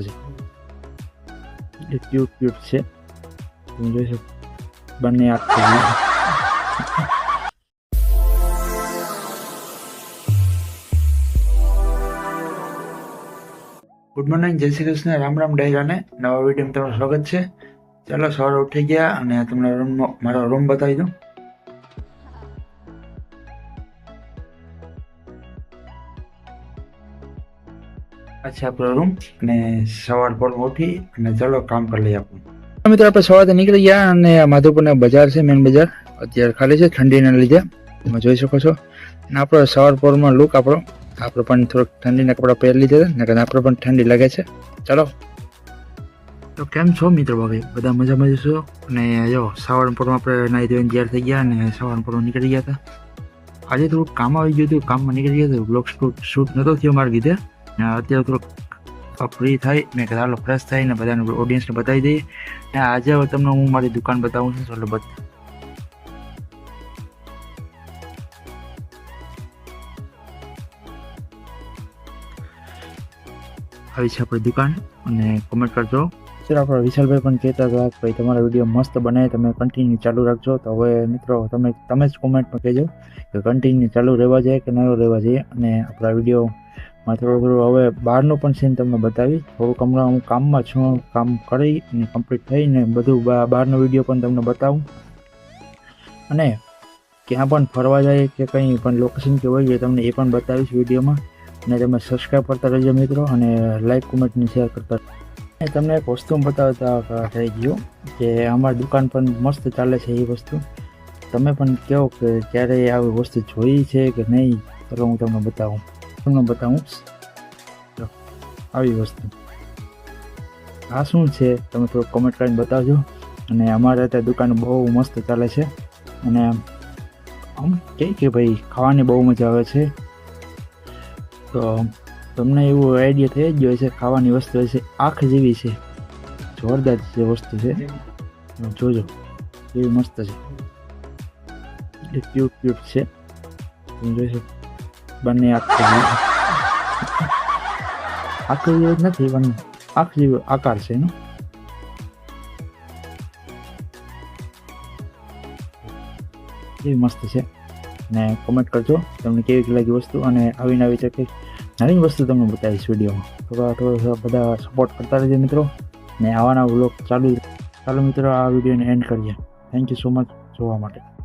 છે, એ ક્યુટ છે. તમે જોઈ શકો બંને આખા. ગુડ મોર્નિંગ, જય શ્રી કૃષ્ણ, રામ રામ ડાયરાને. નવા વિડીયોમાં તમારું સ્વાગત છે. ચાલો સવારે ઉઠી ગયા અને તમને મારો રૂમ બતાવી દઉં. આ છે આપણો રૂમ અને સવાર પર ઉઠી અને ચાલો કામ કરી લઈએ આપણું. મિત્રો આપણે સવારે નીકળી ગયા અને માધવપુરના બજાર છે, મેન બજાર અત્યારે ખાલી છે ઠંડીના લીધે, તમે જોઈ શકો છો. અને આપણો સવાર પોરમાં લુક આપણે પણ થોડુંક ઠંડીના કપડાં પહેરી લીધા ને આપણે પણ ઠંડી લાગે છે. ચાલો તો કેમ છો મિત્રો? ભાઈ બધા મજામાં છો? અને જો સવાર પોરમાં આપણે નાહી ધોઈને તૈયાર થઈ ગયા અને સવાર પોરમાં નીકળી ગયા હતા. આજે થોડુંક કામ આવી ગયું હતું, કામમાં નીકળી ગયા હતું. બ્લોગ શૂટ નહોતો થયો મારા લીધે. અત્યારે થોડુંક ફ્રી થાય મેં કીધું હાલો ફ્રેશ થઈને બધાને ઓડિયન્સને બતાવી દઈએ. અને આજે હવે તમને હું મારી દુકાન બતાવું છું. ચાલો આવી છે આપણી દુકાન અને કોમેન્ટ કરજો. સર આપણા વિશાલભાઈ પણ કહેતા હતા કે ભાઈ તમારા વિડીયો મસ્ત બને, તમે કન્ટિન્યુ ચાલુ રાખજો. તો હવે મિત્રો તમે જ કોમેન્ટમાં કહેજો કે કન્ટિન્યુ ચાલુ રહેવા જોઈએ કે ન રહેવા જોઈએ. અને આપણા વિડીયોમાં થોડું હવે બહારનું પણ સીન તમને બતાવી. થોડુંક હમણાં હું કામમાં છું, કામ કરી અને કમ્પ્લીટ થઈને બધું બહારનો વિડીયો પણ તમને બતાવું. અને ક્યાં પણ ફરવા જાય કે કંઈ પણ લોકેશન કે હોય તમને એ પણ બતાવીશ વિડીયોમાં. અને તમે સબસ્ક્રાઈબ કરતા રહેજો મિત્રો અને લાઈક કોમેન્ટની શેર કરતા. અને તમને એક વસ્તુ બતાવતા થઈ ગયું કે અમારી દુકાન પણ મસ્ત ચાલે છે. એ વસ્તુ તમે પણ કહો કે ક્યારેય આવી વસ્તુ જોઈ છે કે નહીં. ચાલો હું તમને બતાવું આવી વસ્તુ. આ શું છે તમે થોડું કોમેન્ટ કરીને બતાવજો. અને અમારે ત્યાં દુકાન બહુ મસ્ત ચાલે છે અને આમ કે ભાઈ ખાવાની બહુ મજા આવે છે. તો તમને એવું આઈડિયા થઈ જ હોય છે, ખાવાની વસ્તુ છે આંખ જેવી છે, જોરદાર જે વસ્તુ છે. જોજો એવી મસ્ત છે, એ ક્યુટ છે. તમે જોઈ શકો બંને આંખ જેવી નથી પણ આંખ જેવો આકાર છે એનો. એવી મસ્ત છે. ને કોમેન્ટ કરજો તમને કેવી લાગી વસ્તુ. અને આવી નવી છે કંઈક નવી વસ્તુ તમને બતાવીશ વિડીયોમાં. થોડા બધા સપોર્ટ કરતા રહેજો મિત્રો. ને આવાના વ્લોગ ચાલુ મિત્રો. આ વિડીયોને એન્ડ કરીએ. થેન્ક યુ સો મચ જોવા માટે.